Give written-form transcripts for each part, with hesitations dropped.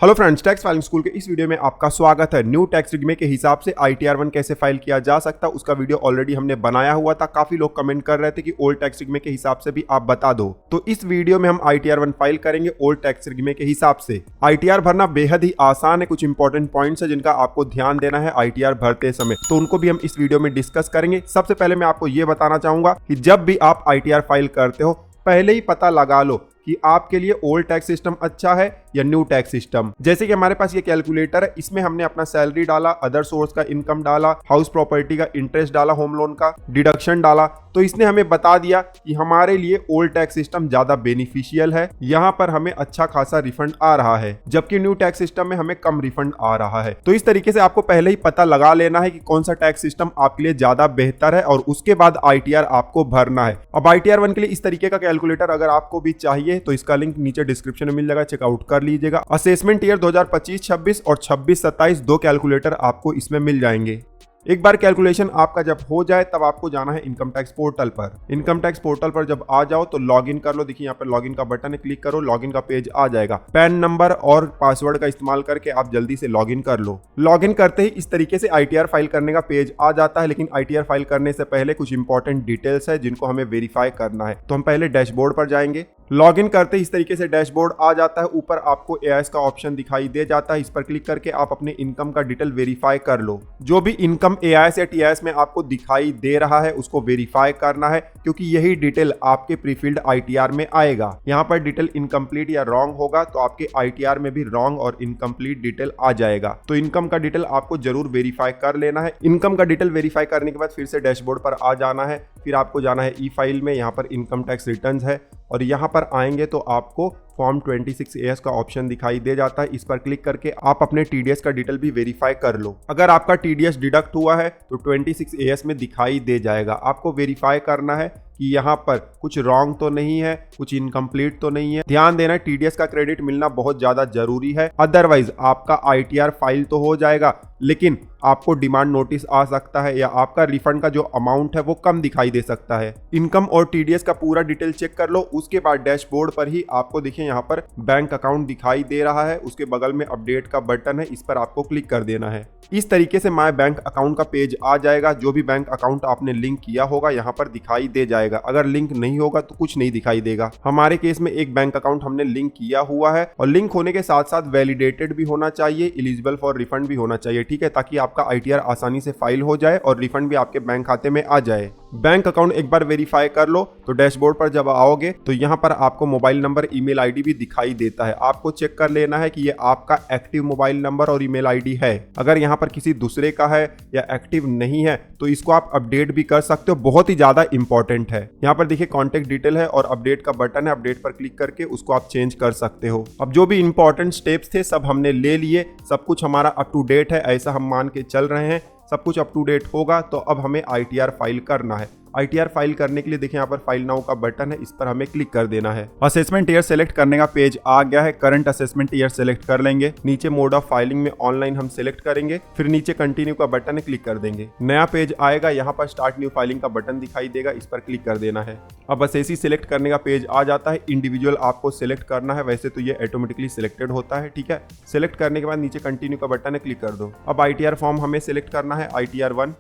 Hello friends, tax filing school के इस video में आपका स्वागत है। न्यू टैक्स रिग्मे के हिसाब से ITR 1 कैसे फाइल किया जा सकता है उसका वीडियो ऑलरेडी हमने बनाया हुआ था। काफी लोग कमेंट कर रहे थे कि ओल्ड टैक्स रिग्मे के हिसाब से भी आप बता दो, तो इस वीडियो में हम ITR 1 फाइल करेंगे ओल्ड टैक्स रिग्मे के हिसाब से। ITR भरना बेहद ही आसान है। कुछ इंपॉर्टेंट पॉइंट्स है जिनका आपको ध्यान देना है ITR भरते समय, तो उनको भी हम इस वीडियो में डिस्कस करेंगे। सबसे पहले मैं आपको ये बताना चाहूंगा कि जब भी आप ITR फाइल करते हो पहले ही पता लगा लो कि आपके लिए ओल्ड टैक्स सिस्टम अच्छा है या न्यू टैक्स सिस्टम। जैसे कि हमारे पास ये कैलकुलेटर है, इसमें हमने अपना सैलरी डाला, अदर सोर्स का इनकम डाला, हाउस प्रॉपर्टी का इंटरेस्ट डाला, होम लोन का डिडक्शन डाला, तो इसने हमें बता दिया कि हमारे लिए ओल्ड टैक्स सिस्टम ज्यादा बेनिफिशियल है। यहाँ पर हमें अच्छा खासा रिफंड आ रहा है, जबकि न्यू टैक्स सिस्टम में हमें कम रिफंड आ रहा है। तो इस तरीके से आपको पहले ही पता लगा लेना है कि कौन सा टैक्स सिस्टम आपके लिए ज्यादा बेहतर है और उसके बाद ITR आपको भरना है। अब ITR 1 के लिए इस तरीके का कैलकुलेटर अगर आपको भी चाहिए तो इसका लिंक नीचे डिस्क्रिप्शन में मिल जाएगा, चेकआउट कर लीजिएगा। असेसमेंट ईयर 2025-26 और 26-27 दो कैलकुलेटर आपको इसमें मिल जाएंगे। एक बार कैलकुलेशन आपका जब हो जाए तब आपको जाना है इनकम टैक्स पोर्टल पर। इनकम टैक्स पोर्टल पर जब आ जाओ तो लॉगिन कर लो। देखिए यहाँ पर लॉगिन का बटन है, क्लिक करो, लॉगिन का पेज आ जाएगा। पैन नंबर और पासवर्ड का इस्तेमाल करके आप जल्दी से लॉगिन कर लो। लॉगिन करते ही इस तरीके से ITR फाइल करने का पेज आ जाता है, लेकिन ITR फाइल करने से पहले कुछ इंपॉर्टेंट डिटेल्स है जिनको हमें वेरीफाई करना है। तो हम पहले डैशबोर्ड पर जाएंगे। लॉगिन करते ही इस तरीके से डैशबोर्ड आ जाता है। ऊपर आपको AIS का ऑप्शन दिखाई दे जाता है, इस पर क्लिक करके आप अपने इनकम का डिटेल वेरीफाई कर लो। जो भी इनकम AIS या TIS में आपको दिखाई दे रहा है उसको वेरीफाई करना है, क्योंकि यही डिटेल आपके प्रीफिल्ड ITR में आएगा। यहाँ पर डिटेल इनकम्प्लीट या रॉन्ग होगा तो आपके ITR में भी रॉन्ग और इनकम्प्लीट डिटेल आ जाएगा। तो इनकम का डिटेल आपको जरूर वेरीफाई कर लेना है। इनकम का डिटेल वेरीफाई करने के बाद फिर से डैशबोर्ड पर आ जाना है। फिर आपको जाना है ई फाइल में, यहाँ पर इनकम टैक्स रिटर्न्स है और यहाँ पर आएंगे तो आपको फॉर्म 26AS का ऑप्शन दिखाई दे जाता है। इस पर क्लिक करके आप अपने TDS का डिटेल भी वेरीफाई कर लो। अगर आपका TDS डिडक्ट हुआ है तो 26AS में दिखाई दे जाएगा। आपको वेरीफाई करना है कि यहाँ पर कुछ रॉन्ग तो नहीं है, कुछ इनकम्प्लीट तो नहीं है। ध्यान देना है TDS का क्रेडिट मिलना बहुत ज्यादा जरूरी है, अदरवाइज आपका ITR फाइल तो हो जाएगा लेकिन आपको डिमांड नोटिस आ सकता है या आपका रिफंड का जो अमाउंट है वो कम दिखाई दे सकता है। इनकम और TDS का पूरा डिटेल चेक कर लो। उसके बाद डैशबोर्ड पर ही आपको देखिए यहाँ पर बैंक अकाउंट दिखाई दे रहा है, उसके बगल में अपडेट का बटन है, इस पर आपको क्लिक कर देना है। इस तरीके से माय बैंक अकाउंट का पेज आ जाएगा। जो भी बैंक अकाउंट आपने लिंक किया होगा यहाँ पर दिखाई दे जाएगा। अगर लिंक नहीं होगा तो कुछ नहीं दिखाई देगा। हमारे केस में एक बैंक अकाउंट हमने लिंक किया हुआ है और लिंक होने के साथ साथ वैलिडेटेड भी होना चाहिए, एलिजिबल फॉर रिफंड भी होना चाहिए, ठीक है, ताकि आपका ITR आसानी से फाइल हो जाए और रिफंड भी आपके बैंक खाते में आ जाए। बैंक अकाउंट एक बार वेरीफाई कर लो तो डैशबोर्ड पर जब आओगे तो यहाँ पर आपको मोबाइल नंबर, ईमेल ID भी दिखाई देता है। आपको चेक कर लेना है कि ये आपका एक्टिव मोबाइल नंबर और ईमेल ID है। अगर यहाँ पर किसी दूसरे का है या एक्टिव नहीं है तो इसको आप अपडेट भी कर सकते हो, बहुत ही ज्यादा इंपॉर्टेंट है। यहाँ पर देखिए कॉन्टेक्ट डिटेल है और अपडेट का बटन है, अपडेट पर क्लिक करके उसको आप चेंज कर सकते हो। अब जो भी इंपॉर्टेंट स्टेप्स थे सब हमने ले लिए, सब कुछ हमारा अप टू डेट है, ऐसा हम मान के चल रहे हैं। सब कुछ अप टू डेट होगा तो अब हमें ITR फाइल करना है। ITR फाइल करने के लिए देखिए यहाँ पर फाइल नाउ का बटन है, इस पर हमें क्लिक कर देना है। असेसमेंट ईयर सेलेक्ट करने का पेज आ गया है। करंट असेसमेंट ईयर सेलेक्ट कर लेंगे। नीचे मोड ऑफ फाइलिंग में ऑनलाइन हम सेलेक्ट करेंगे, फिर नीचे कंटिन्यू का बटन है, क्लिक कर देंगे। नया पेज आएगा, यहाँ पर स्टार्ट न्यू फाइलिंग का बटन दिखाई देगा, इस पर क्लिक कर देना है। अब असेसी सेलेक्ट करने का पेज आ जाता है। इंडिविजुअल आपको सेलेक्ट करना है, वैसे तो ये ऑटोमेटिकली सिलेक्टेड होता है, ठीक है। सेलेक्ट करने के बाद नीचे कंटिन्यू का बटन है, क्लिक कर दो। अब ITR फॉर्म हमें सेलेक्ट करना है, ITR 1।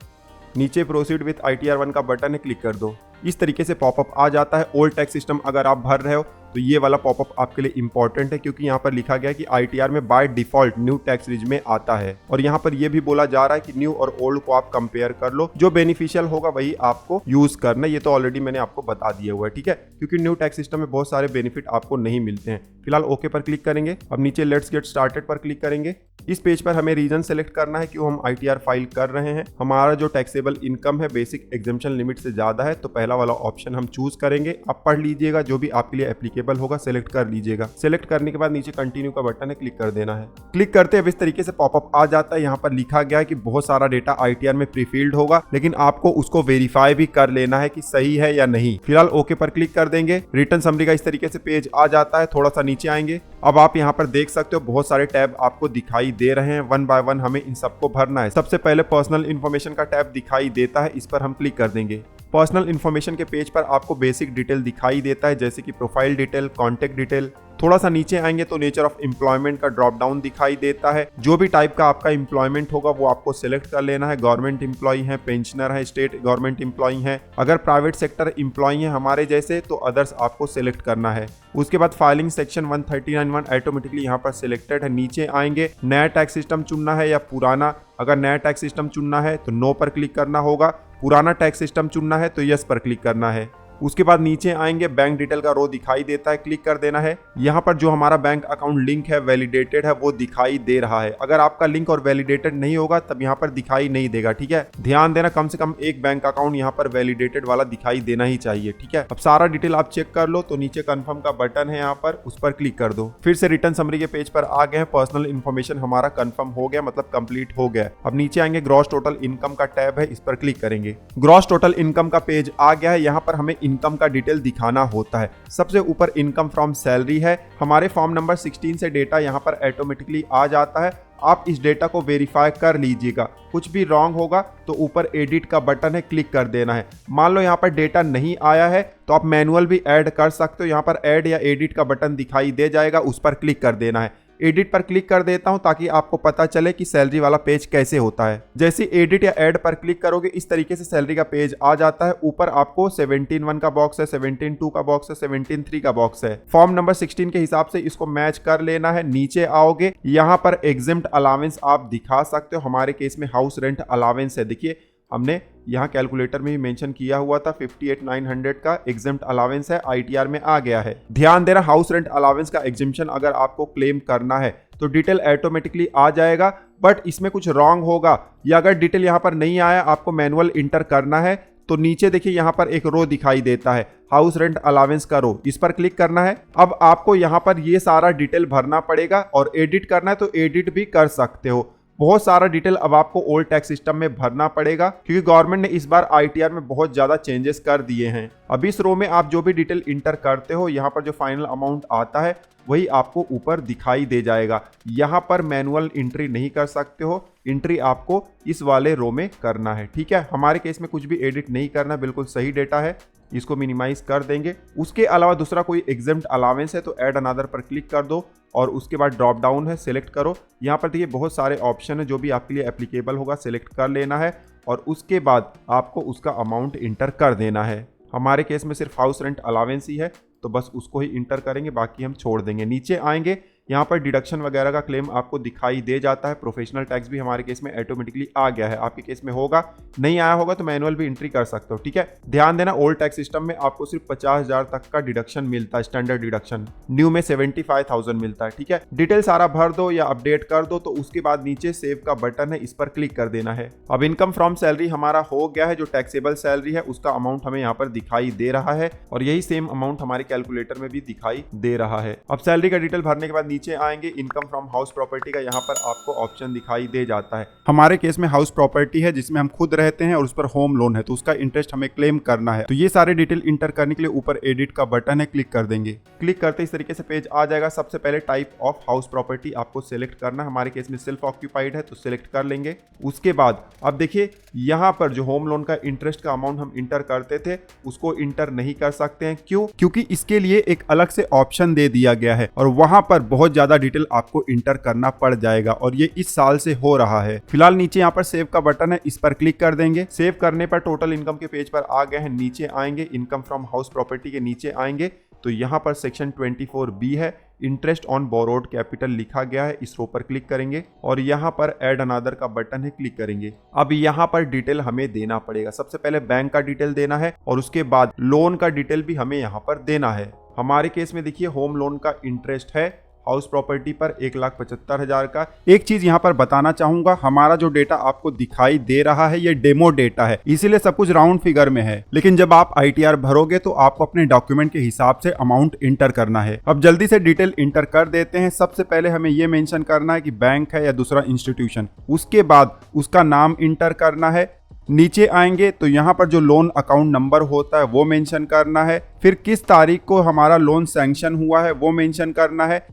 नीचे प्रोसीड विथ ITR 1 का बटन है, क्लिक कर दो। इस तरीके से पॉपअप आ जाता है। ओल्ड टैक्स सिस्टम अगर आप भर रहे हो तो ये वाला पॉपअप आपके लिए इंपॉर्टेंट है, क्योंकि यहाँ पर लिखा गया है कि ITR में by default new tax regime आता है। और यहाँ पर ये भी बोला जा रहा है कि न्यू और ओल्ड को आप कंपेयर कर लो, जो बेनिफिशियल होगा वही आपको यूज करना। ये तो ऑलरेडी मैंने आपको बता दिया हुआ है, ठीक है, क्योंकि न्यू टैक्स सिस्टम में बहुत सारे बेनिफिट आपको नहीं मिलते हैं। फिलहाल ओके पर क्लिक करेंगे। अब नीचे लेट्स गेट स्टार्टेड पर क्लिक करेंगे। इस पेज पर हमें रीजन सेलेक्ट करना है क्यों हम ITR फाइल कर रहे हैं। हमारा जो टैक्सेबल इनकम है बेसिक एग्जम्पशन लिमिट से ज्यादा है, तो पहला वाला ऑप्शन हम चूज करेंगे। आप पढ़ लीजिएगा, जो भी आपके लिए एप्लीकेबल होगा सेलेक्ट कर लीजिएगा। सेलेक्ट करने के बाद नीचे कंटिन्यू का बटन है, क्लिक कर देना है। क्लिक करते अब इस तरीके से पॉपअप आ जाता है। यहाँ पर लिखा गया है कि बहुत सारा डेटा ITR में प्रीफिल्ड होगा, लेकिन आपको उसको वेरीफाई भी कर लेना है कि सही है या नहीं। फिलहाल ओके पर क्लिक कर देंगे। रिटर्न समरी का इस तरीके से पेज आ जाता है। थोड़ा सा नीचे आएंगे। अब आप यहाँ पर देख सकते हो बहुत सारे टैब आपको दिखाई दे रहे हैं। वन बाय वन हमें इन सबको भरना है। सबसे पहले पर्सनल इन्फॉर्मेशन का टैब दिखाई देता है, इस पर हम क्लिक कर देंगे। पर्सनल इन्फॉर्मेशन के पेज पर आपको बेसिक डिटेल दिखाई देता है, जैसे कि प्रोफाइल डिटेल, कॉन्टेक्ट डिटेल, थोड़ा सा नीचे आएंगे तो नेचर ऑफ एम्प्लॉयमेंट का ड्रॉप डाउन दिखाई देता है। जो भी टाइप का आपका एम्प्लॉयमेंट होगा वो आपको सिलेक्ट कर लेना है। गवर्नमेंट एम्प्लॉय है, पेंशनर है, स्टेट गवर्नमेंट एम्प्लॉय है, अगर प्राइवेट सेक्टर एम्प्लॉय है हमारे जैसे तो अदर्स आपको सिलेक्ट करना है। उसके बाद फाइलिंग सेक्शन 139(1) ऑटोमेटिकली यहाँ पर सिलेक्टेड है। नीचे आएंगे, नया टैक्स सिस्टम चुनना है या पुराना। अगर नया टैक्स सिस्टम चुनना है तो नो पर क्लिक करना होगा, पुराना टैक्स सिस्टम चुनना है तो यस पर क्लिक करना है। उसके बाद नीचे आएंगे, बैंक डिटेल का रो दिखाई देता है, क्लिक कर देना है। यहाँ पर जो हमारा बैंक अकाउंट लिंक है, वैलिडेटेड है, वो दिखाई दे रहा है। अगर आपका लिंक और वैलिडेटेड नहीं होगा तब यहाँ पर दिखाई नहीं देगा, ठीक है। ध्यान देना, कम से कम एक बैंक अकाउंट यहाँ पर वैलिडेटेड वाला दिखाई देना ही चाहिए, ठीक है। अब सारा डिटेल आप चेक कर लो तो नीचे कंफर्म का बटन है यहाँ पर, उस पर क्लिक कर दो। फिर से रिटर्न समरी के पेज पर आ गए हैं। पर्सनल इन्फॉर्मेशन हमारा कंफर्म हो गया, मतलब कंप्लीट हो गया। अब नीचे आएंगे, ग्रॉस टोटल इनकम का टैब है, इस पर क्लिक करेंगे। ग्रॉस टोटल इनकम का पेज आ गया है। यहाँ पर हमें इनकम का डिटेल दिखाना होता है। सबसे ऊपर इनकम फ्रॉम सैलरी है। हमारे फॉर्म नंबर 16 से डेटा यहाँ पर ऑटोमेटिकली आ जाता है। आप इस डेटा को वेरीफाई कर लीजिएगा, कुछ भी रॉन्ग होगा तो ऊपर एडिट का बटन है, क्लिक कर देना है। मान लो यहाँ पर डेटा नहीं आया है तो आप मैनुअल भी ऐड कर सकते हो। यहाँ पर ऐड या एडिट का बटन दिखाई दे जाएगा, उस पर क्लिक कर देना है। एडिट पर क्लिक कर देता हूं ताकि आपको पता चले कि सैलरी वाला पेज कैसे होता है। जैसे एडिट या ऐड पर क्लिक करोगे इस तरीके से सैलरी का पेज आ जाता है। ऊपर आपको 17(1) का बॉक्स है, 17(2) का बॉक्स है, 17(3) का बॉक्स है। फॉर्म नंबर 16 के हिसाब से इसको मैच कर लेना है। नीचे आओगे, यहाँ पर एग्जेम्प्ट अलावेंस आप दिखा सकते हो। हमारे केस में हाउस रेंट अलावेंस है, देखिए हमने यहाँ कैलकुलेटर में भी मेंशन किया हुआ था 58,900 का एग्जेम्प्ट अलावेंस है, ITR में आ गया है। ध्यान देना, हाउस रेंट अलावेंस का एग्जेम्पशन अगर आपको क्लेम करना है तो डिटेल ऑटोमेटिकली आ जाएगा, बट इसमें कुछ रॉन्ग होगा या अगर डिटेल यहाँ पर नहीं आया, आपको मैनुअल इंटर करना है तो नीचे देखिए यहाँ पर एक रो दिखाई देता है, हाउस रेंट अलावेंस का रो, इस पर क्लिक करना है। अब आपको यहाँ पर ये सारा डिटेल भरना पड़ेगा और एडिट करना है तो एडिट भी कर सकते हो। बहुत सारा डिटेल अब आपको ओल्ड टैक्स सिस्टम में भरना पड़ेगा क्योंकि गवर्नमेंट ने इस बार ITR में बहुत ज्यादा चेंजेस कर दिए हैं। अब इस रो में आप जो भी डिटेल इंटर करते हो, यहाँ पर जो फाइनल अमाउंट आता है वही आपको ऊपर दिखाई दे जाएगा। यहाँ पर मैनुअल एंट्री नहीं कर सकते हो, एंट्री आपको इस वाले रो में करना है, ठीक है। हमारे केस में कुछ भी एडिट नहीं करना, बिल्कुल सही डेटा है, इसको मिनिमाइज कर देंगे। उसके अलावा दूसरा कोई एग्जेम्प्ट अलावेंस है तो ऐड अनदर पर क्लिक कर दो और उसके बाद ड्रॉप डाउन है, सिलेक्ट करो। यहाँ पर देखिए बहुत सारे ऑप्शन है, जो भी आपके लिए एप्लीकेबल होगा सिलेक्ट कर लेना है और उसके बाद आपको उसका अमाउंट इंटर कर देना है। हमारे केस में सिर्फ हाउस रेंट अलावेंस ही है तो बस उसको ही इंटर करेंगे, बाकी हम छोड़ देंगे। नीचे आएंगे, यहाँ पर डिडक्शन वगैरह का क्लेम आपको दिखाई दे जाता है। प्रोफेशनल टैक्स भी हमारे केस में ऑटोमेटिकली आ गया है, आपके केस में होगा, नहीं आया होगा तो मैनुअल भी एंट्री कर सकते हो, ठीक है। ध्यान देना, ओल्ड टैक्स सिस्टम में आपको सिर्फ 50,000 तक का डिडक्शन मिलता है, स्टैंडर्ड डिडक्शन। न्यू में 75,000 मिलता है, ठीक है। डिटेल सारा भर दो या अपडेट कर दो तो उसके बाद नीचे सेव का बटन है, इस पर क्लिक कर देना है। अब इनकम फ्रॉम सैलरी हमारा हो गया है, जो टैक्सेबल सैलरी है उसका अमाउंट हमें यहाँ पर दिखाई दे रहा है और यही सेम अमाउंट हमारे कैलकुलेटर में भी दिखाई दे रहा है। अब सैलरी का डिटेल भरने के बाद नीचे आएंगे, इनकम फ्रॉम हाउस प्रॉपर्टी का यहाँ पर आपको ऑप्शन दिखाई दे जाता है। हमारे केस में हाउस प्रॉपर्टी है जिसमें हम खुद रहते हैं और उस पर होम लोन है तो उसका इंटरेस्ट हमें क्लेम करना है। तो ये सारे डिटेल इंटर करने के लिए ऊपर एडिट का बटन है, क्लिक कर देंगे। क्लिक करते इस तरीके से पेज आ जाएगा। सबसे पहले टाइप ऑफ हाउस प्रॉपर्टी आपको सिलेक्ट करना है। हमारे केस में सेल्फ ऑक्यूपाइड है तो सिलेक्ट कर लेंगे। उसके बाद अब देखिए यहाँ पर जो होम लोन का इंटरेस्ट का अमाउंट हम इंटर करते थे उसको इंटर नहीं कर सकते हैं। क्यों? क्योंकि इसके लिए एक अलग से ऑप्शन दे दिया गया है और वहां पर बहुत ज्यादा डिटेल आपको इंटर करना पड़ जाएगा और ये इस साल से हो रहा है। फिलहाल नीचे यहाँ पर सेव का बटन है, इस पर क्लिक कर देंगे। सेव करने पर टोटल इनकम के पेज पर आ गए हैं। नीचे आएंगे, इनकम फ्रॉम हाउस प्रॉपर्टी के नीचे आएंगे तो यहाँ पर सेक्शन 24B है, इंटरेस्ट ऑन बोरोड कैपिटल लिखा गया है, इस रो पर क्लिक करेंगे और यहाँ पर ऐड अनदर का बटन है, क्लिक करेंगे। अब यहाँ पर डिटेल हमें देना पड़ेगा। सबसे पहले बैंक का डिटेल देना है और उसके बाद लोन का डिटेल भी हमें यहाँ पर देना है। हमारे केस में देखिए होम लोन का इंटरेस्ट है हाउस प्रॉपर्टी पर 1,75,000 का। एक चीज यहाँ पर बताना चाहूंगा, हमारा जो डेटा आपको दिखाई दे रहा है ये डेमो डेटा है, इसीलिए सब कुछ राउंड फिगर में है। लेकिन जब आप ITR भरोगे तो आपको अपने डॉक्यूमेंट के हिसाब से अमाउंट इंटर करना है। अब जल्दी से डिटेल इंटर कर देते हैं। सबसे पहले हमें ये मेंशन करना है कि बैंक है या दूसरा इंस्टीट्यूशन। उसके बाद उसका नाम इंटर करना है। नीचे आएंगे तो यहाँ पर जो लोन अकाउंट नंबर होता है वो मेंशन करना है। फिर किस तारीख को हमारा लोन सैंक्शन हुआ है वो मेंशन करना है।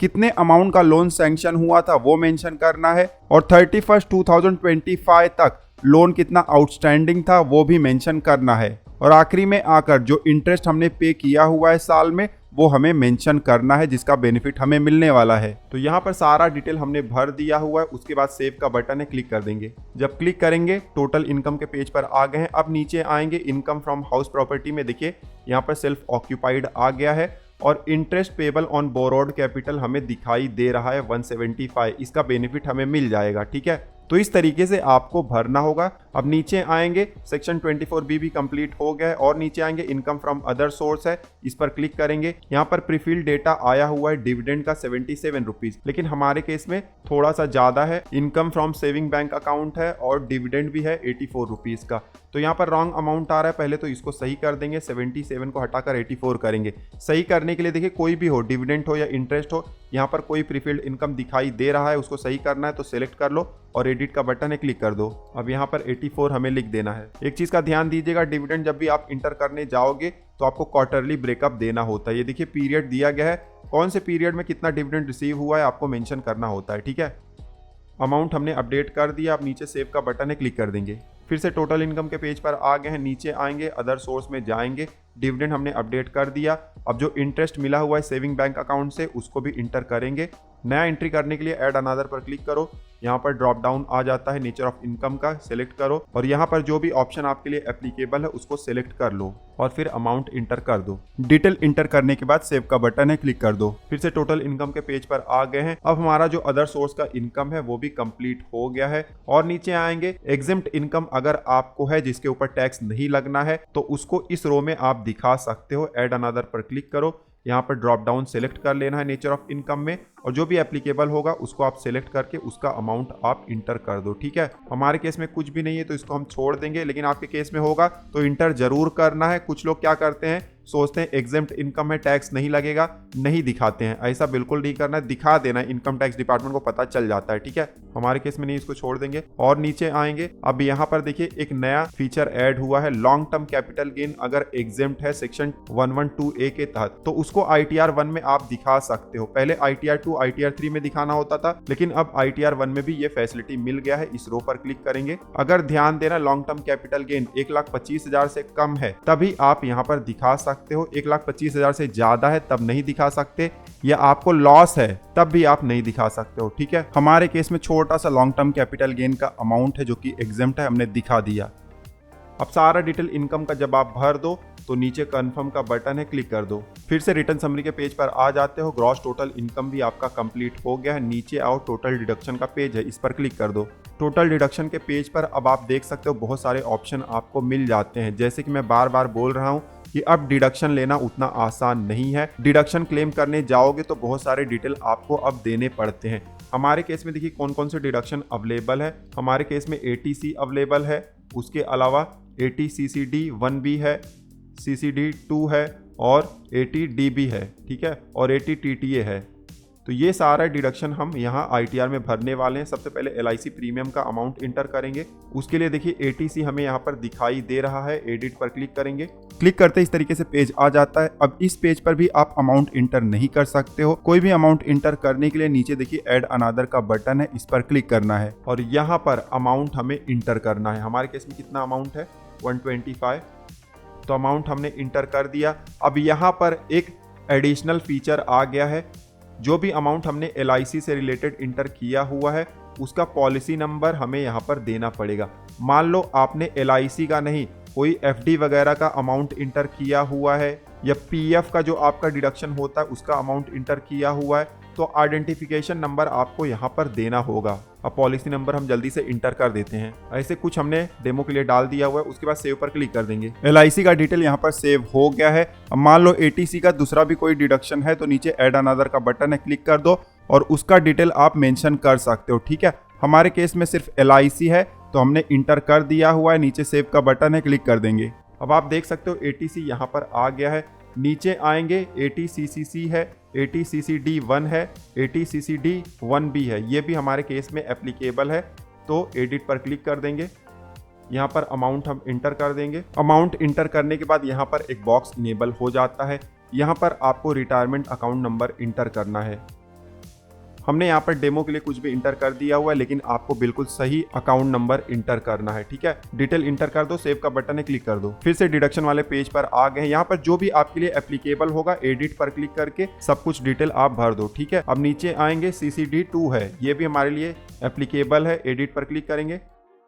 कितने अमाउंट का लोन सैंक्शन हुआ था वो मेंशन करना है और 31 2025 तक लोन कितना आउटस्टैंडिंग था वो भी मेंशन करना है। और आखिरी में आकर जो इंटरेस्ट हमने पे किया हुआ है साल में वो हमें मेंशन करना है, जिसका बेनिफिट हमें मिलने वाला है। तो यहाँ पर सारा डिटेल हमने भर दिया हुआ है। उसके बाद सेव का बटन है, क्लिक कर देंगे। जब क्लिक करेंगे टोटल इनकम के पेज पर आ गए हैं। अब नीचे आएंगे इनकम फ्रॉम हाउस प्रॉपर्टी में, देखिए यहाँ पर सेल्फ ऑक्यूपाइड आ गया है और interest payable on borrowed capital हमें दिखाई दे रहा है 175। इसका बेनिफिट हमें मिल जाएगा, ठीक है। तो इस तरीके से आपको भरना होगा। अब नीचे आएंगे, सेक्शन 24B भी कंप्लीट हो गया है और नीचे आएंगे इनकम फ्रॉम अदर सोर्स है, इस पर क्लिक करेंगे। यहाँ पर प्रीफिल्ड डेटा आया हुआ है डिविडेंड का 77 रुपीज, लेकिन हमारे केस में थोड़ा सा ज्यादा है। Income from saving bank account है और डिविडेंड भी है 84 रुपीज का। तो यहाँ पर रॉन्ग अमाउंट आ रहा है, पहले तो इसको सही कर देंगे। 77 को हटाकर 84 करेंगे। सही करने के लिए देखिए कोई भी हो, डिविडेंड हो या इंटरेस्ट हो, यहाँ पर कोई प्रीफिल्ड इनकम दिखाई दे रहा है, उसको सही करना है तो सिलेक्ट कर लो और एडिट का बटन है, क्लिक कर दो। अब यहाँ पर 84 हमें लिख देना है। एक चीज का ध्यान दीजिएगा, डिविडेंड जब भी आप इंटर करने जाओगे तो आपको क्वार्टरली ब्रेकअप देना होता है। ये देखिए पीरियड दिया गया है, कौन से पीरियड में कितना डिविडेंड रिसीव हुआ है आपको मेंशन करना होता है, ठीक है। अमाउंट हमने अपडेट कर दिया। अब नीचे सेव का बटन है, क्लिक कर देंगे। फिर से टोटल इनकम के पेज पर आ गए हैं। नीचे आएंगे, अदर सोर्स में जाएंगे, डिविडेंड हमने अपडेट कर दिया। अब जो इंटरेस्ट मिला हुआ है सेविंग बैंक अकाउंट से उसको भी इंटर करेंगे। नया एंट्री करने के लिए ऐड अनदर पर क्लिक करो। यहाँ पर ड्रॉप डाउन आ जाता है, नेचर ऑफ इनकम का सिलेक्ट करो और यहाँ पर जो भी ऑप्शन आपके लिए एप्लीकेबल है उसको सिलेक्ट कर लो और फिर अमाउंट इंटर कर दो। डिटेल इंटर करने के बाद सेव का बटन है, क्लिक कर दो। फिर से टोटल इनकम के पेज पर आ गए हैं। अब हमारा जो अदर सोर्स का इनकम है वो भी कंप्लीट हो गया है और नीचे आएंगे एग्जेम्प्ट इनकम अगर आपको है जिसके ऊपर टैक्स नहीं लगना है तो उसको इस रो में आप दिखा सकते हो। ऐड अनदर पर क्लिक करो, यहाँ पर ड्रॉप डाउन सेलेक्ट कर लेना है नेचर ऑफ इनकम में और जो भी एप्लीकेबल होगा उसको आप सेलेक्ट करके उसका अमाउंट आप इंटर कर दो, ठीक है। हमारे केस में कुछ भी नहीं है तो इसको हम छोड़ देंगे, लेकिन आपके केस में होगा तो इंटर जरूर करना है। कुछ लोग क्या करते हैं, सोचते हैं एग्जेम्प्ट इनकम है टैक्स नहीं लगेगा, नहीं दिखाते हैं। ऐसा बिल्कुल नहीं करना है, दिखा देना है, इनकम टैक्स डिपार्टमेंट को पता चल जाता है, ठीक है। हमारे केस में नहीं, इसको छोड़ देंगे और नीचे आएंगे। अब यहाँ पर देखिए एक नया फीचर ऐड हुआ है, लॉन्ग टर्म कैपिटल गेन अगर एग्जेम्प्ट है सेक्शन 112A के तहत तो उसको ITR 1 में आप दिखा सकते हो। पहले ITR 2 ITR 3 में दिखाना होता था, लेकिन अब ITR 1 में भी ये फैसिलिटी मिल गया है। इस रो पर क्लिक करेंगे। अगर ध्यान देना, लॉन्ग टर्म कैपिटल गेन 1,25,000 से कम है तभी आप यहाँ पर दिखा सकते हो। 1,25,000 से ज्यादा है तब नहीं दिखा सकते, या आपको लॉस है तब भी आप नहीं दिखा सकते हो, ठीक है। हमारे केस में छोटा सा लॉन्ग टर्म कैपिटल गेन का अमाउंट है जो कि एग्जेम्प्ट है, हमने दिखा दिया। अब सारा डिटेल इनकम का जब आप भर दो तो नीचे कंफर्म का बटन है, क्लिक कर दो। फिर से रिटर्न समरी के पेज पर आ जाते हो। ग्रॉस टोटल इनकम भी आपका कंप्लीट हो गया है। नीचे आओ, टोटल डिडक्शन का पेज है, इस पर क्लिक कर दो। टोटल डिडक्शन के पेज पर अब आप देख सकते हो बहुत सारे ऑप्शन आपको मिल जाते हैं। जैसे कि मैं बार बार बोल रहा हूँ कि अब डिडक्शन लेना उतना आसान नहीं है। डिडक्शन क्लेम करने जाओगे तो बहुत सारे डिटेल आपको अब देने पड़ते हैं। हमारे केस में देखिए कौन कौन से डिडक्शन अवेलेबल है। हमारे केस में ATC अवेलेबल है, उसके अलावा ATCCD 1B है, CCD 2 है और ATDB है, ठीक है, और ATTTA है। तो ये सारा डिडक्शन हम यहाँ ITR में भरने वाले हैं। सबसे पहले LIC प्रीमियम का अमाउंट इंटर करेंगे। उसके लिए देखिए ATC हमें यहाँ पर दिखाई दे रहा है, एडिट पर क्लिक करेंगे। क्लिक करते इस तरीके से पेज आ जाता है। अब इस पेज पर भी आप अमाउंट इंटर नहीं कर सकते हो। कोई भी अमाउंट इंटर करने के लिए नीचे देखिए ऐड अनदर का बटन है, इस पर क्लिक करना है और यहाँ पर अमाउंट हमें इंटर करना है। हमारे केस में कितना अमाउंट है, 125। तो अमाउंट हमने इंटर कर दिया। अब यहाँ पर एक एडिशनल फीचर आ गया है, जो भी अमाउंट हमने LIC से रिलेटेड इंटर किया हुआ है उसका पॉलिसी नंबर हमें यहाँ पर देना पड़ेगा। मान लो आपने LIC का नहीं, कोई FD वगैरह का अमाउंट इंटर किया हुआ है या PF का जो आपका डिडक्शन होता है उसका अमाउंट इंटर किया हुआ है तो आइडेंटिफिकेशन नंबर आपको यहाँ पर देना होगा। अब पॉलिसी नंबर हम जल्दी से इंटर कर देते हैं। ऐसे कुछ हमने डेमो के लिए डाल दिया हुआ है। उसके बाद सेव पर क्लिक कर देंगे। LIC का डिटेल यहाँ पर सेव हो गया है। अब मान लो ATC का दूसरा भी कोई डिडक्शन है तो नीचे ऐड अनदर का बटन है, क्लिक कर दो और उसका डिटेल आप मेंशन कर सकते हो, ठीक है। हमारे केस में सिर्फ LIC है तो हमने इंटर कर दिया हुआ है। नीचे सेव का बटन है, क्लिक कर देंगे। अब आप देख सकते हो ATC यहाँ पर आ गया है। नीचे आएंगे ATCCC है, ATCCD 1 है, ATCCD 1B है, ये भी हमारे केस में एप्लीकेबल है। तो एडिट पर क्लिक कर देंगे। यहाँ पर अमाउंट हम इंटर कर देंगे। अमाउंट इंटर करने के बाद यहाँ पर एक बॉक्स इनेबल हो जाता है। यहाँ पर आपको रिटायरमेंट अकाउंट नंबर इंटर करना है। हमने यहाँ पर डेमो के लिए कुछ भी इंटर कर दिया हुआ है, लेकिन आपको बिल्कुल सही अकाउंट नंबर इंटर करना है। ठीक है, डिटेल इंटर कर दो, सेव का बटन है, क्लिक कर दो। फिर से डिडक्शन वाले पेज पर आ गए। यहाँ पर जो भी आपके लिए एप्लीकेबल होगा एडिट पर क्लिक करके सब कुछ डिटेल आप भर दो। ठीक है, अब नीचे आएंगे CCD2 है, ये भी हमारे लिए एप्लीकेबल है। एडिट पर क्लिक करेंगे,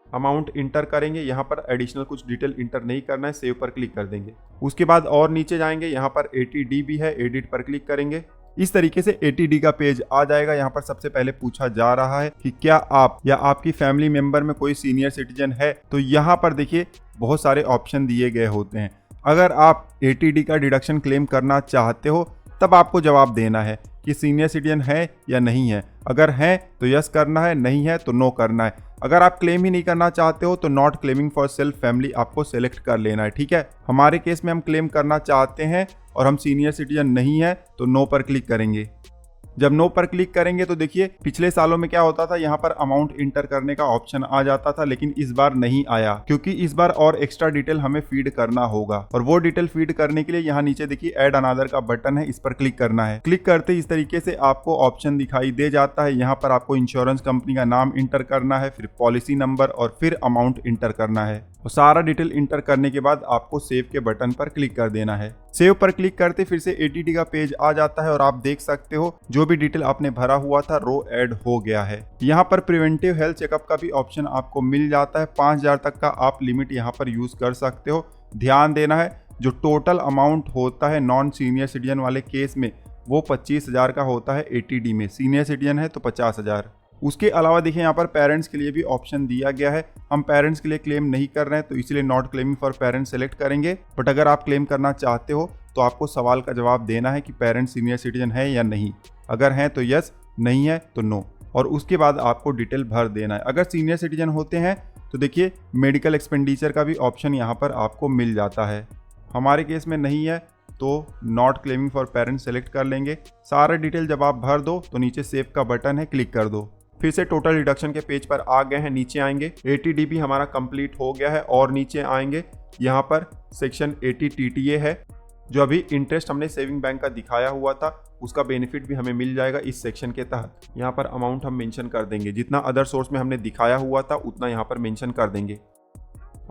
अमाउंट इंटर करेंगे। यहाँ पर एडिशनल कुछ डिटेल इंटर नहीं करना है, सेव पर क्लिक कर देंगे। उसके बाद और नीचे जाएंगे, यहाँ पर 80D भी है, एडिट पर क्लिक करेंगे। इस तरीके से 80D का पेज आ जाएगा। यहाँ पर सबसे पहले पूछा जा रहा है कि क्या आप या आपकी फैमिली मेंबर में कोई सीनियर सिटीजन है, तो यहाँ पर देखिए बहुत सारे ऑप्शन दिए गए होते हैं। अगर आप 80D का डिडक्शन क्लेम करना चाहते हो तब आपको जवाब देना है कि सीनियर सिटीजन है या नहीं है। अगर है तो यस करना है, नहीं है तो नो करना है। अगर आप क्लेम ही नहीं करना चाहते हो तो not claiming for self family आपको सेलेक्ट कर लेना है। ठीक है, हमारे केस में हम क्लेम करना चाहते हैं और हम सीनियर सिटीजन नहीं है तो नो पर क्लिक करेंगे। जब नो पर क्लिक करेंगे तो देखिए पिछले सालों में क्या होता था, यहाँ पर अमाउंट इंटर करने का ऑप्शन आ जाता था, लेकिन इस बार नहीं आया क्योंकि इस बार और एक्स्ट्रा डिटेल हमें फीड करना होगा। और वो डिटेल फीड करने के लिए यहाँ नीचे देखिए ऐड अनदर का बटन है, इस पर क्लिक करना है। क्लिक करते इस तरीके से आपको ऑप्शन दिखाई दे जाता है। यहाँ पर आपको इंश्योरेंस कंपनी का नाम इंटर करना है, फिर पॉलिसी नंबर और फिर अमाउंट इंटर करना है। और सारा डिटेल इंटर करने के बाद आपको सेव के बटन पर क्लिक कर देना है। सेव पर क्लिक करते फिर से 80D का पेज आ जाता है और आप देख सकते हो जो भी डिटेल आपने भरा हुआ था रो ऐड हो गया है। यहाँ पर प्रिवेंटिव हेल्थ चेकअप का भी ऑप्शन आपको मिल जाता है। 5000 तक का आप लिमिट यहाँ पर यूज कर सकते हो। ध्यान देना है जो टोटल अमाउंट होता है नॉन सीनियर सिटीजन वाले केस में वो 25,000 का होता है 80D में। सीनियर सिटीजन है तो 50,000। उसके अलावा देखिए यहाँ पर पेरेंट्स के लिए भी ऑप्शन दिया गया है। हम पेरेंट्स के लिए क्लेम नहीं कर रहे हैं तो इसलिए not claiming for parents select करेंगे। बट अगर आप क्लेम करना चाहते हो तो आपको सवाल का जवाब देना है कि पेरेंट्स सीनियर सिटीजन है या नहीं। अगर हैं तो यस, नहीं है तो नो। और उसके बाद आपको डिटेल भर देना है। अगर सीनियर सिटीजन होते हैं तो देखिए मेडिकल एक्सपेंडिचर का भी ऑप्शन यहाँ पर आपको मिल जाता है। हमारे केस में नहीं है तो not claiming for parents select कर लेंगे। सारा डिटेल जब आप भर दो तो नीचे सेव का बटन है, क्लिक कर दो। फिर से टोटल डिडक्शन के पेज पर आ गए हैं। नीचे आएंगे 80D भी हमारा कंप्लीट हो गया है और नीचे आएंगे यहाँ पर सेक्शन 80 TTA है। जो अभी इंटरेस्ट हमने सेविंग बैंक का दिखाया हुआ था उसका बेनिफिट भी हमें मिल जाएगा इस सेक्शन के तहत। यहाँ पर अमाउंट हम मेंशन कर देंगे, जितना अदर सोर्स में हमने दिखाया हुआ था उतना यहाँ पर मेंशन कर देंगे।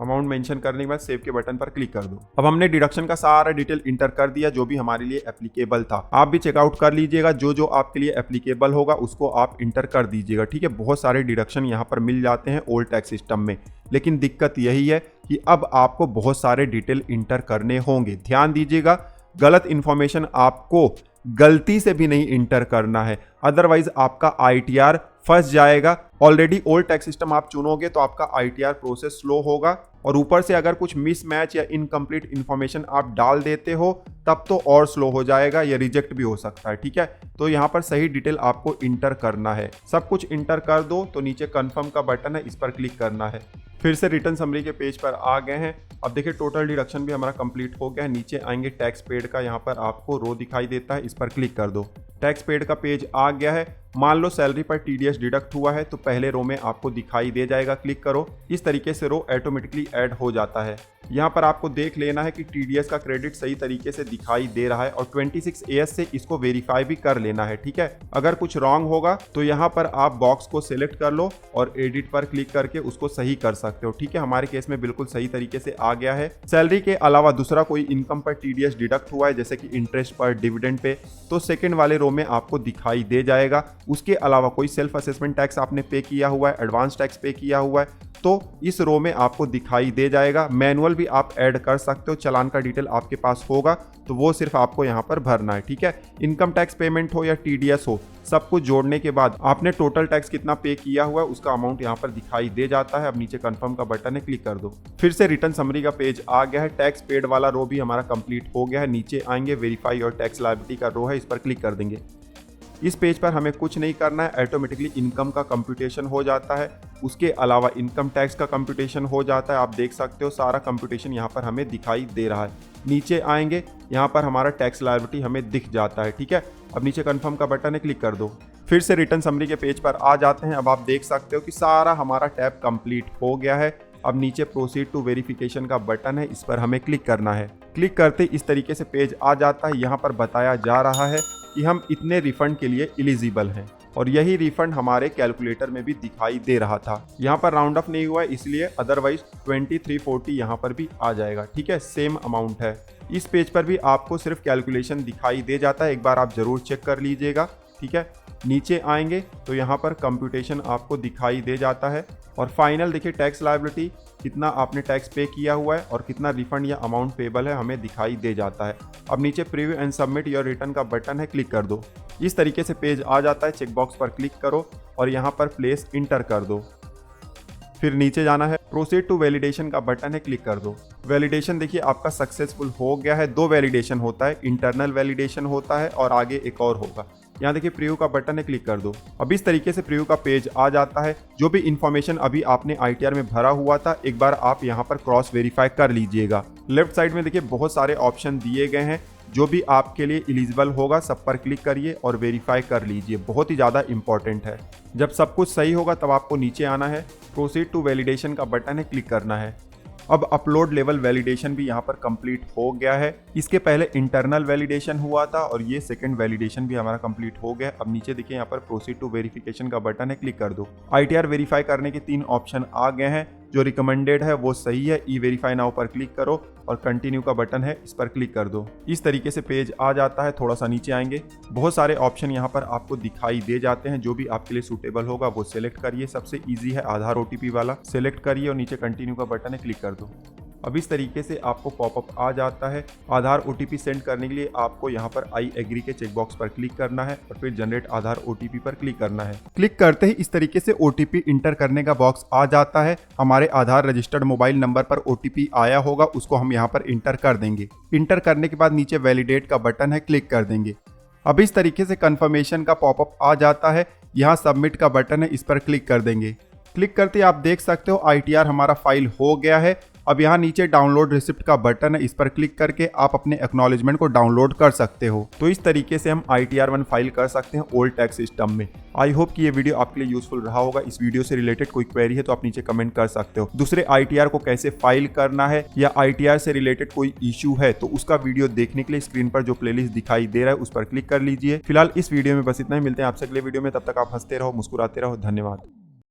अमाउंट मेंशन करने के बाद सेव के बटन पर क्लिक कर दो। अब हमने डिडक्शन का सारा डिटेल इंटर कर दिया जो भी हमारे लिए एप्लीकेबल था। आप भी चेकआउट कर लीजिएगा, जो जो आपके लिए एप्लीकेबल होगा उसको आप इंटर कर दीजिएगा। ठीक है, बहुत सारे डिडक्शन यहाँ पर मिल जाते हैं ओल्ड टैक्स सिस्टम में, लेकिन दिक्कत यही है कि अब आपको बहुत सारे डिटेल इंटर करने होंगे। ध्यान दीजिएगा, गलत इन्फॉर्मेशन आपको गलती से भी नहीं इंटर करना है, अदरवाइज आपका ITR फंस जाएगा। ऑलरेडी ओल्ड टैक्स सिस्टम आप चुनोगे तो आपका ITR प्रोसेस स्लो होगा और ऊपर से अगर कुछ मिसमैच या इनकम्प्लीट इन्फॉर्मेशन आप डाल देते हो तब तो और स्लो हो जाएगा या रिजेक्ट भी हो सकता है। ठीक है, तो यहाँ पर सही डिटेल आपको इंटर करना है। सब कुछ इंटर कर दो तो नीचे कंफर्म का बटन है, इस पर क्लिक करना है। फिर से रिटर्न समरी के पेज पर आ गए हैं। अब देखिए टोटल डिडक्शन भी हमारा कंप्लीट हो गया है। नीचे आएंगे टैक्स पेड का, यहाँ पर आपको रो दिखाई देता है, इस पर क्लिक कर दो। टैक्स पेड का पेज आ गया है। मान लो सैलरी पर TDS डिडक्ट हुआ है तो पहले रो में आपको दिखाई दे जाएगा, क्लिक करो। इस तरीके से रो ऑटोमेटिकली ऐड हो जाता है। यहाँ पर आपको देख लेना है कि TDS का क्रेडिट सही तरीके से दिखाई दे रहा है और 26AS से इसको वेरीफाई भी कर लेना है। ठीक है, अगर कुछ रॉन्ग होगा तो यहाँ पर आप बॉक्स को सिलेक्ट कर लो और एडिट पर क्लिक करके उसको सही कर सकते हो। ठीक है, हमारे केस में बिल्कुल सही तरीके से आ गया है। सैलरी के अलावा दूसरा कोई इनकम पर TDS डिडक्ट हुआ है जैसे कि इंटरेस्ट पर, डिविडेंड पे, तो सेकंड वाले रो में आपको दिखाई दे जाएगा। उसके अलावा कोई सेल्फ असेसमेंट टैक्स आपने पे किया हुआ है, एडवांस टैक्स पे किया हुआ है तो इस रो में आपको दिखाई दे जाएगा। मैनुअल भी आप ऐड कर सकते हो, चालान का डिटेल आपके पास होगा तो वो सिर्फ आपको यहाँ पर भरना है। ठीक है, इनकम टैक्स पेमेंट हो या TDS हो, सब कुछ जोड़ने के बाद आपने टोटल टैक्स कितना पे किया हुआ है उसका अमाउंट यहाँ पर दिखाई दे जाता है। अब नीचे कंफर्म का बटन है, क्लिक कर दो। फिर से रिटर्न समरी का पेज आ गया है। टैक्स पेड वाला रो भी हमारा कंप्लीट हो गया है। नीचे आएंगे वेरीफाई और टैक्स लायबिलिटी का रो है, इस पर क्लिक कर देंगे। इस पेज पर हमें कुछ नहीं करना है, ऑटोमेटिकली इनकम का कंप्यूटेशन हो जाता है। उसके अलावा इनकम टैक्स का कंप्यूटेशन हो जाता है। आप देख सकते हो सारा कंप्यूटेशन यहाँ पर हमें दिखाई दे रहा है। नीचे आएंगे, यहाँ पर हमारा टैक्स लायबिलिटी हमें दिख जाता है। ठीक है, अब नीचे कंफर्म का बटन है, क्लिक कर दो। फिर से रिटर्न समरी के पेज पर आ जाते हैं। अब आप देख सकते हो कि सारा हमारा टैब कंप्लीट हो गया है। अब नीचे प्रोसीड टू वेरिफिकेशन का बटन है, इस पर हमें क्लिक करना है। क्लिक करते इस तरीके से पेज आ जाता है। यहाँ पर बताया जा रहा है कि हम इतने रिफंड के लिए एलिजिबल हैं। और यही रिफंड हमारे कैलकुलेटर में भी दिखाई दे रहा था। यहाँ पर राउंड ऑफ नहीं हुआ है इसलिए, अदरवाइज 2340 यहाँ पर भी आ जाएगा। ठीक है, सेम अमाउंट है। इस पेज पर भी आपको सिर्फ कैलकुलेशन दिखाई दे जाता है, एक बार आप जरूर चेक कर लीजिएगा। ठीक है, नीचे आएंगे तो यहाँ पर कंप्यूटेशन आपको दिखाई दे जाता है और फाइनल देखिए टैक्स लायबिलिटी, कितना आपने टैक्स पे किया हुआ है और कितना रिफंड या अमाउंट पेबल है हमें दिखाई दे जाता है। अब नीचे preview and submit your return का बटन है, क्लिक कर दो। इस तरीके से पेज आ जाता है। चेकबॉक्स पर क्लिक करो और यहाँ पर प्लेस इंटर कर दो। फिर नीचे जाना है, प्रोसीड टू वैलिडेशन का बटन है, क्लिक कर दो। वैलिडेशन देखिए आपका सक्सेसफुल हो गया है। 2 वैलिडेशन होता है, इंटरनल वैलिडेशन होता है और आगे एक और होगा। यहाँ देखिए प्रीव्यू का बटन है, क्लिक कर दो। अब इस तरीके से प्रीव्यू का पेज आ जाता है। जो भी इंफॉर्मेशन अभी आपने ITR में भरा हुआ था एक बार आप यहाँ पर क्रॉस वेरीफाई कर लीजिएगा। लेफ्ट साइड में देखिए बहुत सारे ऑप्शन दिए गए हैं, जो भी आपके लिए एलिजिबल होगा सब पर क्लिक करिए और वेरीफाई कर लीजिए, बहुत ही ज़्यादा इंपॉर्टेंट है। जब सब कुछ सही होगा तब आपको नीचे आना है, प्रोसीड टू वैलिडेशन का बटन है, क्लिक करना है। अब अपलोड लेवल वैलिडेशन भी यहाँ पर कंप्लीट हो गया है। इसके पहले इंटरनल वैलिडेशन हुआ था और ये सेकंड वैलिडेशन भी हमारा कंप्लीट हो गया। अब नीचे देखिए यहाँ पर प्रोसीड टू वेरिफिकेशन का बटन है, क्लिक कर दो। ITR वेरीफाई करने के 3 ऑप्शन आ गए हैं। जो रिकमेंडेड है वो सही है, ई वेरीफाई नाउ पर क्लिक करो और कंटिन्यू का बटन है इस पर क्लिक कर दो। इस तरीके से पेज आ जाता है। थोड़ा सा नीचे आएंगे, बहुत सारे ऑप्शन यहाँ पर आपको दिखाई दे जाते हैं। जो भी आपके लिए सूटेबल होगा वो सिलेक्ट करिए। सबसे ईजी है आधार OTP वाला, सिलेक्ट करिए और नीचे कंटिन्यू का बटन है, क्लिक कर दो। अब इस तरीके से आपको पॉपअप आ जाता है। आधार OTP सेंड करने के लिए आपको यहाँ पर आई एग्री के चेकबॉक्स पर क्लिक करना है और फिर जनरेट आधार OTP पर क्लिक करना है। क्लिक करते ही इस तरीके से OTP इंटर करने का बॉक्स आ जाता है। हमारे आधार रजिस्टर्ड मोबाइल नंबर पर OTP आया होगा, उसको हम यहाँ पर इंटर कर देंगे। इंटर करने के बाद नीचे वैलिडेट का बटन है, क्लिक कर देंगे। अब इस तरीके से कंफर्मेशन का पॉपअप आ जाता है। यहाँ सबमिट का बटन है, इस पर क्लिक कर देंगे। क्लिक करते ही आप देख सकते हो ITR हमारा फाइल हो गया है। अब यहाँ नीचे डाउनलोड रिसिप्ट का बटन है, इस पर क्लिक करके आप अपने एक्नॉलेजमेंट को डाउनलोड कर सकते हो। तो इस तरीके से हम ITR1 फाइल कर सकते हैं ओल्ड टैक्स सिस्टम में। आई होप कि ये वीडियो आपके लिए यूजफुल रहा होगा। इस वीडियो से रिलेटेड कोई क्वेरी है तो आप नीचे कमेंट कर सकते हो। दूसरे ITR को कैसे फाइल करना है या ITR से रिलेटेड कोई इशू है तो उसका वीडियो देखने के लिए स्क्रीन पर जो प्लेलिस्ट दिखाई दे रहा है उस पर क्लिक कर लीजिए। फिलहाल इस वीडियो में बस इतना ही, मिलते हैं आपसे अगले वीडियो में। तब तक आप हंसते रहो, मुस्कुराते रहो। धन्यवाद।